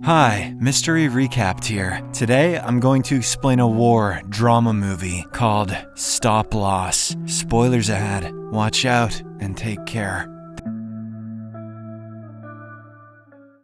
Hi, Mystery Recapped here. Today, I'm going to explain a war drama movie called Stop Loss. Spoilers ahead. Watch out and take care.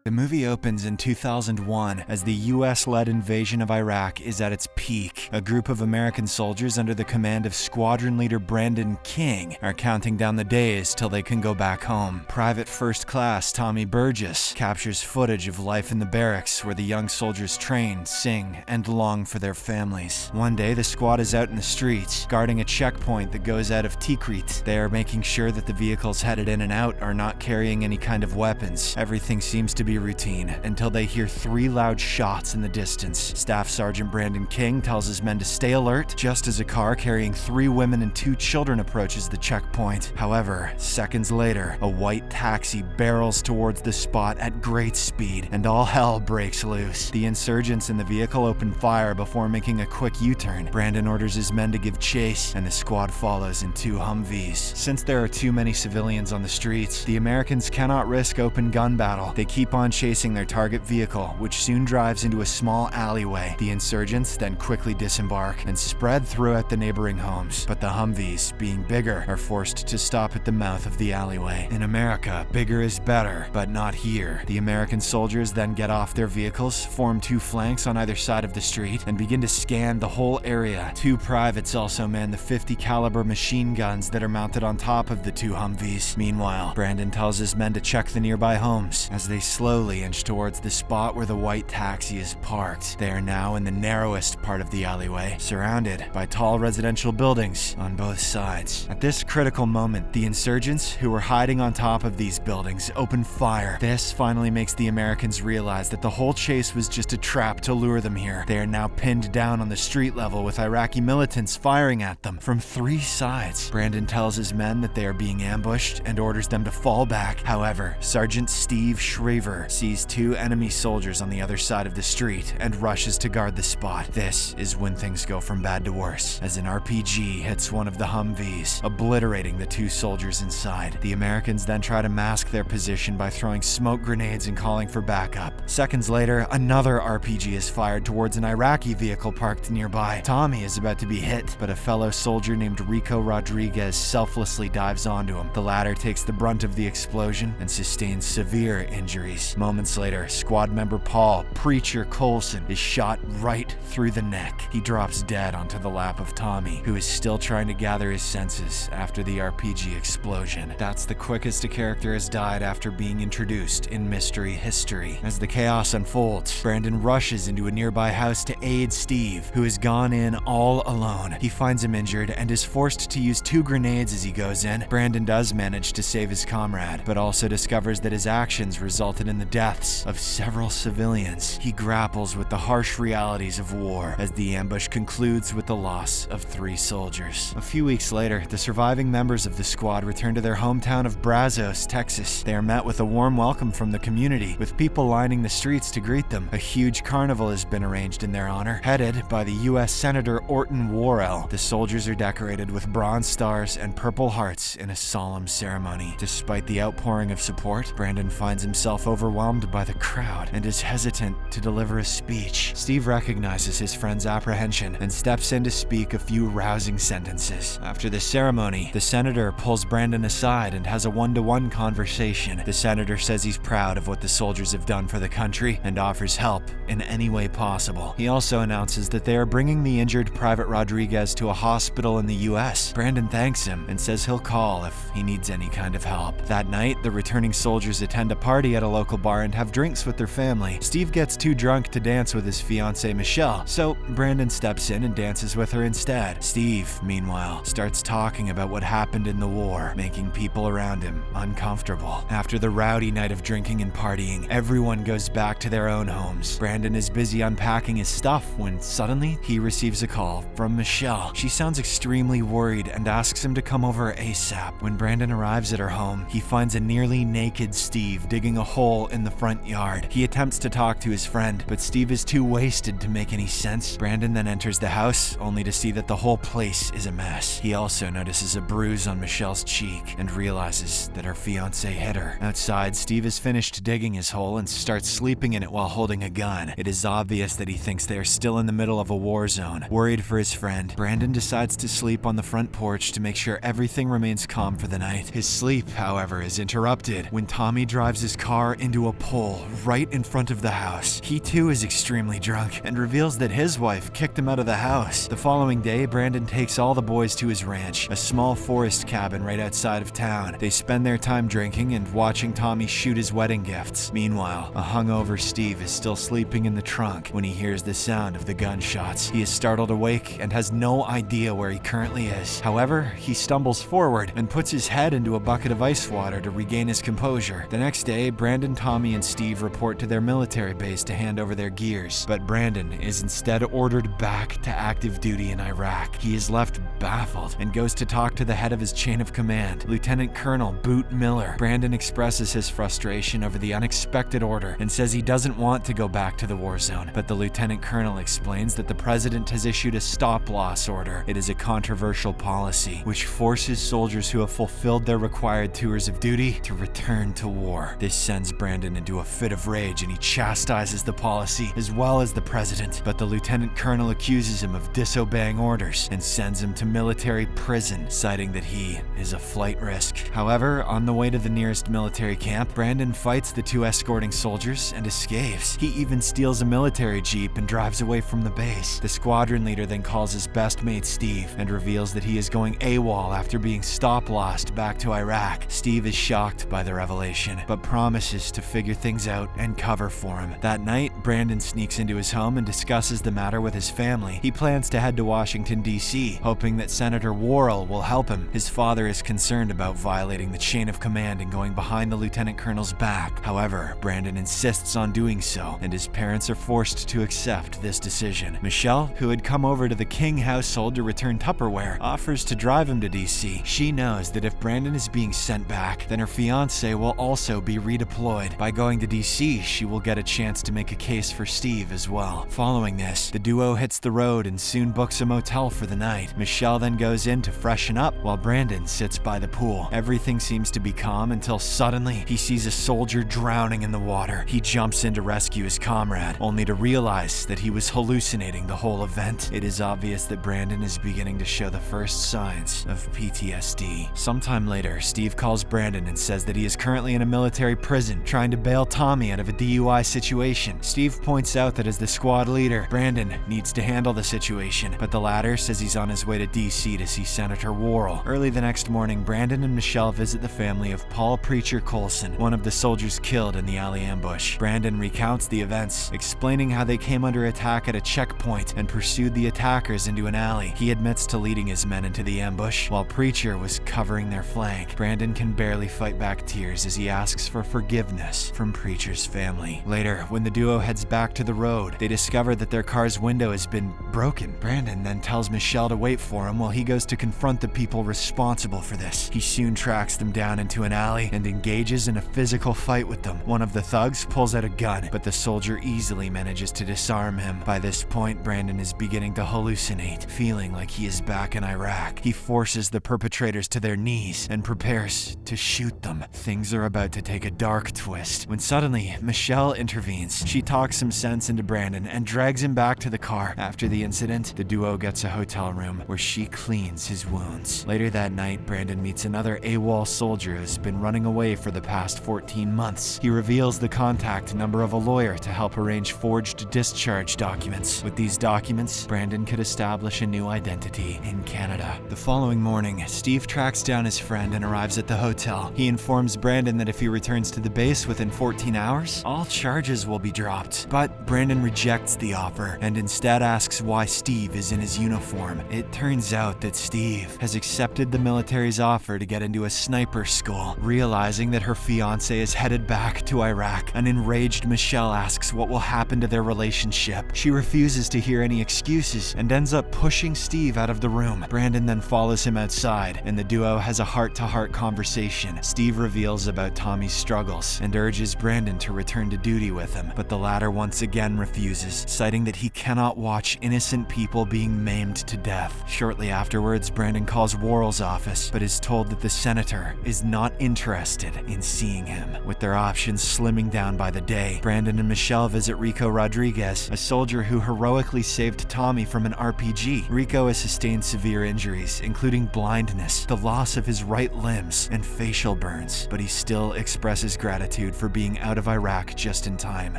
The movie opens in 2001 as the US-led invasion of Iraq is at its peak. A group of American soldiers under the command of Squadron Leader Brandon King are counting down the days till they can go back home. Private First Class Tommy Burgess captures footage of life in the barracks where the young soldiers train, sing, and long for their families. One day, the squad is out in the streets, guarding a checkpoint that goes out of Tikrit. They are making sure that the vehicles headed in and out are not carrying any kind of weapons. Everything seems to be routine until they hear 3 loud shots in the distance. Staff Sergeant Brandon King tells his men to stay alert just as a car carrying 3 women and 2 children approaches the checkpoint. However, seconds later, a white taxi barrels towards the spot at great speed and all hell breaks loose. The insurgents in the vehicle open fire before making a quick U-turn. Brandon orders his men to give chase and the squad follows in 2 Humvees. Since there are too many civilians on the streets, the Americans cannot risk open gun battle. They keep on chasing their target vehicle, which soon drives into a small alleyway. The insurgents then quickly disembark and spread throughout the neighboring homes, but the Humvees, being bigger, are forced to stop at the mouth of the alleyway. In America, bigger is better, but not here. The American soldiers then get off their vehicles, form 2 flanks on either side of the street, and begin to scan the whole area. 2 privates also man the 50 caliber machine guns that are mounted on top of the 2 Humvees. Meanwhile, Brandon tells his men to check the nearby homes. As they slowly inch towards the spot where the white taxi is parked. They are now in the narrowest part of the alleyway, surrounded by tall residential buildings on both sides. At this critical moment, the insurgents, who were hiding on top of these buildings, open fire. This finally makes the Americans realize that the whole chase was just a trap to lure them here. They are now pinned down on the street level with Iraqi militants firing at them from 3 sides. Brandon tells his men that they are being ambushed and orders them to fall back. However, Sergeant Steve Shriver sees 2 enemy soldiers on the other side of the street and rushes to guard the spot. This is when things go from bad to worse, as an RPG hits one of the Humvees, obliterating the 2 soldiers inside. The Americans then try to mask their position by throwing smoke grenades and calling for backup. Seconds later, another RPG is fired towards an Iraqi vehicle parked nearby. Tommy is about to be hit, but a fellow soldier named Rico Rodriguez selflessly dives onto him. The latter takes the brunt of the explosion and sustains severe injuries. Moments later, squad member Paul "Preacher" Colson is shot right through the neck. He drops dead onto the lap of Tommy, who is still trying to gather his senses after the RPG explosion. That's the quickest a character has died after being introduced in mystery history. As the chaos unfolds, Brandon rushes into a nearby house to aid Steve, who has gone in all alone. He finds him injured and is forced to use 2 grenades as he goes in. Brandon does manage to save his comrade, but also discovers that his actions resulted in the deaths of several civilians. He grapples with the harsh realities of war as the ambush concludes with the loss of 3 soldiers. A few weeks later, the surviving members of the squad return to their hometown of Brazos, Texas. They are met with a warm welcome from the community, with people lining the streets to greet them. A huge carnival has been arranged in their honor, headed by the U.S. Senator Orton Worrell. The soldiers are decorated with bronze stars and purple hearts in a solemn ceremony. Despite the outpouring of support, Brandon finds himself overwhelmed by the crowd and is hesitant to deliver a speech. Steve recognizes his friend's apprehension and steps in to speak a few rousing sentences. After the ceremony, the senator pulls Brandon aside and has a one-to-one conversation. The senator says he's proud of what the soldiers have done for the country and offers help in any way possible. He also announces that they are bringing the injured Private Rodriguez to a hospital in the US. Brandon thanks him and says he'll call if he needs any kind of help. That night, the returning soldiers attend a party at a local bar and have drinks with their family. Steve gets too drunk to dance with his fiancée Michelle, so Brandon steps in and dances with her instead. Steve, meanwhile, starts talking about what happened in the war, making people around him uncomfortable. After the rowdy night of drinking and partying, everyone goes back to their own homes. Brandon is busy unpacking his stuff when suddenly he receives a call from Michelle. She sounds extremely worried and asks him to come over ASAP. When Brandon arrives at her home, he finds a nearly naked Steve digging a hole in the front yard. He attempts to talk to his friend, but Steve is too wasted to make any sense. Brandon then enters the house, only to see that the whole place is a mess. He also notices a bruise on Michelle's cheek and realizes that her fiancé hit her. Outside, Steve has finished digging his hole and starts sleeping in it while holding a gun. It is obvious that he thinks they are still in the middle of a war zone. Worried for his friend, Brandon decides to sleep on the front porch to make sure everything remains calm for the night. His sleep, however, is interrupted when Tommy drives his car into a pole right in front of the house. He too is extremely drunk and reveals that his wife kicked him out of the house. The following day, Brandon takes all the boys to his ranch, a small forest cabin right outside of town. They spend their time drinking and watching Tommy shoot his wedding gifts. Meanwhile, a hungover Steve is still sleeping in the trunk when he hears the sound of the gunshots. He is startled awake and has no idea where he currently is. However, he stumbles forward and puts his head into a bucket of ice water to regain his composure. The next day, Brandon, Tommy, and Steve report to their military base to hand over their gears, but Brandon is instead ordered back to active duty in Iraq. He is left baffled and goes to talk to the head of his chain of command, Lieutenant Colonel Boot Miller. Brandon expresses his frustration over the unexpected order and says he doesn't want to go back to the war zone, but the Lieutenant Colonel explains that the president has issued a stop-loss order. It is a controversial policy which forces soldiers who have fulfilled their required tours of duty to return to war. This sends Brandon into a fit of rage and he chastises the policy as well as the president, but the Lieutenant Colonel accuses him of disobeying orders and sends him to military prison, citing that he is a flight risk. However, on the way to the nearest military camp, Brandon fights the two escorting soldiers and escapes. He even steals a military jeep and drives away from the base. The squadron leader then calls his best mate Steve and reveals that he is going AWOL after being stop-lossed back to Iraq. Steve is shocked by the revelation, but promises to figure things out and cover for him. That night, Brandon sneaks into his home and discusses the matter with his family. He plans to head to Washington, D.C., hoping that Senator Worrell will help him. His father is concerned about violating the chain of command and going behind the lieutenant colonel's back. However, Brandon insists on doing so, and his parents are forced to accept this decision. Michelle, who had come over to the King household to return Tupperware, offers to drive him to D.C. She knows that if Brandon is being sent back, then her fiancé will also be redeployed. By going to D.C., she will get a chance to make a case for Steve as well. Following this, the duo hits the road and soon books a motel for the night. Michelle then goes in to freshen up while Brandon sits by the pool. Everything seems to be calm until suddenly he sees a soldier drowning in the water. He jumps in to rescue his comrade, only to realize that he was hallucinating the whole event. It is obvious that Brandon is beginning to show the first signs of PTSD. Sometime later, Steve calls Brandon and says that he is currently in a military prison trying to bail Tommy out of a DUI situation. Steve points out that as the squad leader, Brandon needs to handle the situation, but the latter says he's on his way to DC to see Senator Worrell. Early the next morning, Brandon and Michelle visit the family of Paul Preacher Colson, one of the soldiers killed in the alley ambush. Brandon recounts the events, explaining how they came under attack at a checkpoint and pursued the attackers into an alley. He admits to leading his men into the ambush, while Preacher was covering their flank. Brandon can barely fight back tears as he asks for forgiveness from Preacher's family. Later, when the duo heads back to the road, they discover that their car's window has been broken. Brandon then tells Michelle to wait for him while he goes to confront the people responsible for this. He soon tracks them down into an alley and engages in a physical fight with them. One of the thugs pulls out a gun, but the soldier easily manages to disarm him. By this point, Brandon is beginning to hallucinate, feeling like he is back in Iraq. He forces the perpetrators to their knees and prepares to shoot them. Things are about to take a dark twist when suddenly Michelle intervenes. She talks some sense into Brandon and drags him back to the car. After the incident, the duo gets a hotel room where she cleans his wounds. Later that night, Brandon meets another AWOL soldier who's been running away for the past 14 months. He reveals the contact number of a lawyer to help arrange forged discharge documents. With these documents, Brandon could establish a new identity in Canada. The following morning, Steve tracks down his friend and arrives at the hotel. He informs Brandon that if he returns to the base within 14 hours, all charges will be dropped. But Brandon rejects the offer and instead asks why Steve is in his uniform. It turns out that Steve has accepted the military's offer to get into a sniper school. Realizing that her fiancé is headed back to Iraq, an enraged Michelle asks what will happen to their relationship. She refuses to hear any excuses and ends up pushing Steve out of the room. Brandon then follows him outside, and the duo has a heart-to-heart conversation. Steve reveals about Tommy's struggles and and urges Brandon to return to duty with him, but the latter once again refuses, citing that he cannot watch innocent people being maimed to death. Shortly afterwards, Brandon calls Worrell's office, but is told that the senator is not interested in seeing him. With their options slimming down by the day, Brandon and Michelle visit Rico Rodriguez, a soldier who heroically saved Tommy from an RPG. Rico has sustained severe injuries, including blindness, the loss of his right limbs, and facial burns, but he still expresses gratitude for being out of Iraq just in time.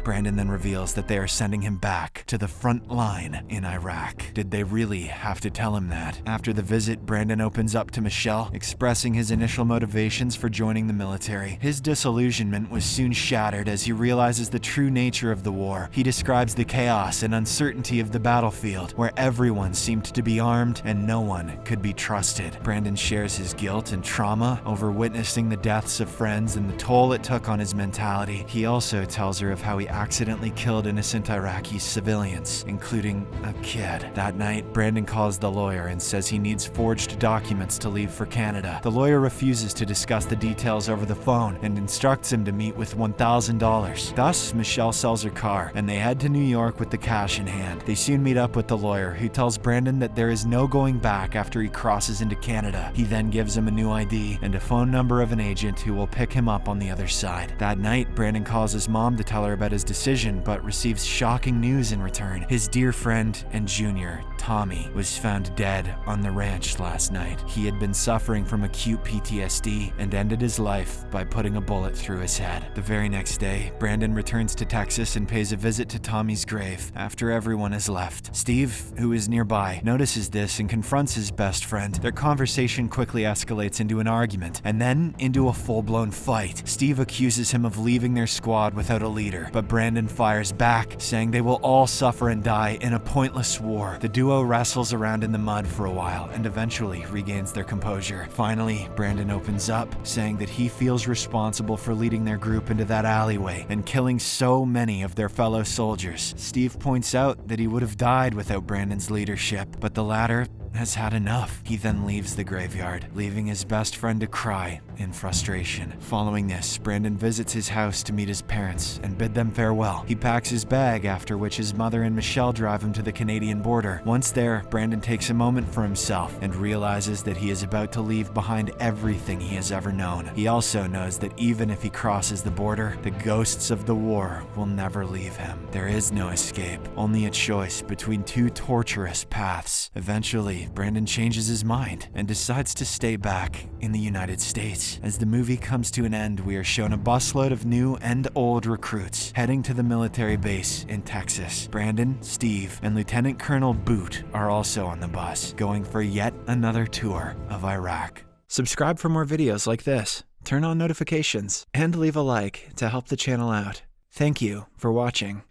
Brandon then reveals that they are sending him back to the front line in Iraq. Did they really have to tell him that? After the visit, Brandon opens up to Michelle, expressing his initial motivations for joining the military. His disillusionment was soon shattered as he realizes the true nature of the war. He describes the chaos and uncertainty of the battlefield, where everyone seemed to be armed and no one could be trusted. Brandon shares his guilt and trauma over witnessing the deaths of friends and the toll it took on his mentality. He also tells her of how he accidentally killed innocent Iraqi civilians, including a kid. That night, Brandon calls the lawyer and says he needs forged documents to leave for Canada. The lawyer refuses to discuss the details over the phone and instructs him to meet with $1,000. Thus, Michelle sells her car and they head to New York with the cash in hand. They soon meet up with the lawyer, who tells Brandon that there is no going back after he crosses into Canada. He then gives him a new ID and a phone number of an agent who will pick him up on the other side. That night, Brandon calls his mom to tell her about his decision, but receives shocking news in return. His dear friend and junior, Tommy, was found dead on the ranch last night. He had been suffering from acute PTSD and ended his life by putting a bullet through his head. The very next day, Brandon returns to Texas and pays a visit to Tommy's grave after everyone has left. Steve, who is nearby, notices this and confronts his best friend. Their conversation quickly escalates into an argument and then into a full-blown fight. Steve accuses him of leaving their squad without a leader, but Brandon fires back, saying they will all suffer and die in a pointless war. The duo wrestles around in the mud for a while and eventually regains their composure. Finally, Brandon opens up, saying that he feels responsible for leading their group into that alleyway and killing so many of their fellow soldiers. Steve points out that he would have died without Brandon's leadership, but the latter has had enough. He then leaves the graveyard, leaving his best friend to cry in frustration. Following this, Brandon visits his house to meet his parents and bid them farewell. He packs his bag, after which his mother and Michelle drive him to the Canadian border. Once there, Brandon takes a moment for himself and realizes that he is about to leave behind everything he has ever known. He also knows that even if he crosses the border, the ghosts of the war will never leave him. There is no escape, only a choice between two torturous paths. Eventually, Brandon changes his mind and decides to stay back in the United States. As the movie comes to an end, we are shown a busload of new and old recruits heading to the military base in Texas. Brandon, Steve, and Lieutenant Colonel Boot are also on the bus, going for yet another tour of Iraq. Subscribe for more videos like this, turn on notifications, and leave a like to help the channel out. Thank you for watching.